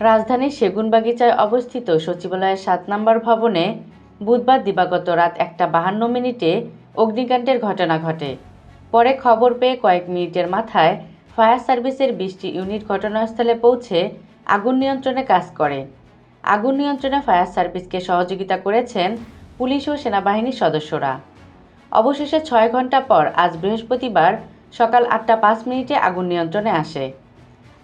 রাজধানীর সেগুনবাগিচায় অবস্থিত সচিবালয়ের ৭ নম্বর ভবনে বুধবার দিবাগত রাত ১:৫২ অগ্নিকাণ্ডের ঘটনা ঘটে। পরে খবর পেয়ে কয়েক মিনিটের মাথায় ফায়ার সার্ভিসের ২০টি ইউনিট ঘটনাস্থলে পৌঁছে আগুন নিয়ন্ত্রণে কাজ করে। আগুন নিয়ন্ত্রণে ফায়ার সার্ভিসকে সহযোগিতা করেছেন পুলিশ ও সেনাবাহিনীর সদস্যরা। অবশেষে ৬ ঘণ্টা পর আজ বৃহস্পতিবার সকাল ৮:০৫ আগুন নিয়ন্ত্রণে আসে।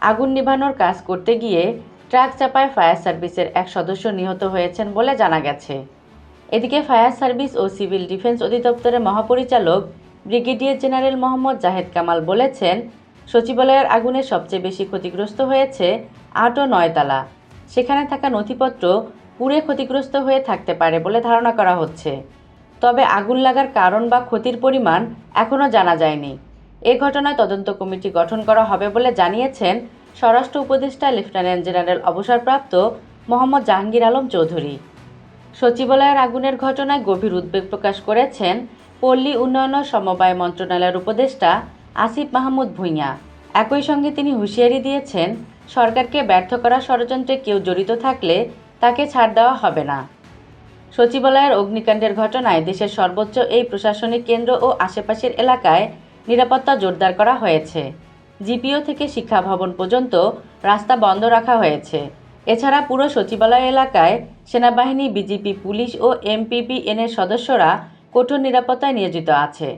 আগুন নিভানোর কাজ করতে গিয়ে ট্রাক চাপায় ফায়ার সার্ভিসের এক সদস্য নিহত হয়েছেন বলে জানা গেছে। এদিকে ফায়ার সার্ভিস ও সিভিল ডিফেন্স অধিদপ্তরের মহাপরিচালক ব্রিগেডিয়ার জেনারেল মোহাম্মদ জাহেদ কামাল বলেছেন, সচিবালয়ের আগুনে সবচেয়ে বেশি ক্ষতিগ্রস্ত হয়েছে ৮ ও ৯ তালা। সেখানে থাকা নথিপত্র পুড়ে ক্ষতিগ্রস্ত হয়ে থাকতে পারে বলে ধারণা করা হচ্ছে। তবে আগুন লাগার কারণ বা ক্ষতির পরিমাণ এখনও জানা যায়নি। এ ঘটনায় তদন্ত কমিটি গঠন করা হবে বলে জানিয়েছেন স্বরাষ্ট্র উপদেষ্টা লেফটেন্যান্ট জেনারেল অবসরপ্রাপ্ত মোহাম্মদ জাহাঙ্গীর আলম চৌধুরী। সচিবালয়ের আগুনের ঘটনায় গভীর উদ্বেগ প্রকাশ করেছেন পল্লী উন্নয়ন ও সমবায় মন্ত্রণালয়ের উপদেষ্টা আসিফ মাহমুদ ভূঁইয়া। একই সঙ্গে তিনি হুঁশিয়ারি দিয়েছেন, সরকারকে ব্যর্থ করার ষড়যন্ত্রে কেউ জড়িত থাকলে তাকে ছাড় দেওয়া হবে না। সচিবালয়ের অগ্নিকাণ্ডের ঘটনায় দেশের সর্বোচ্চ এই প্রশাসনিক কেন্দ্র ও আশেপাশের এলাকায় নিরাপত্তা জোরদার করা হয়েছে। জিপিও থেকে শিক্ষা ভবন পর্যন্ত রাস্তা বন্ধ রাখা হয়েছে। এছাড়া পুরো সচিবালয় এলাকায় সেনাবাহিনী, বিজিবি, পুলিশ ও এমপিবিএনের সদস্যরা কঠোর নিরাপত্তায় নিয়োজিত আছে।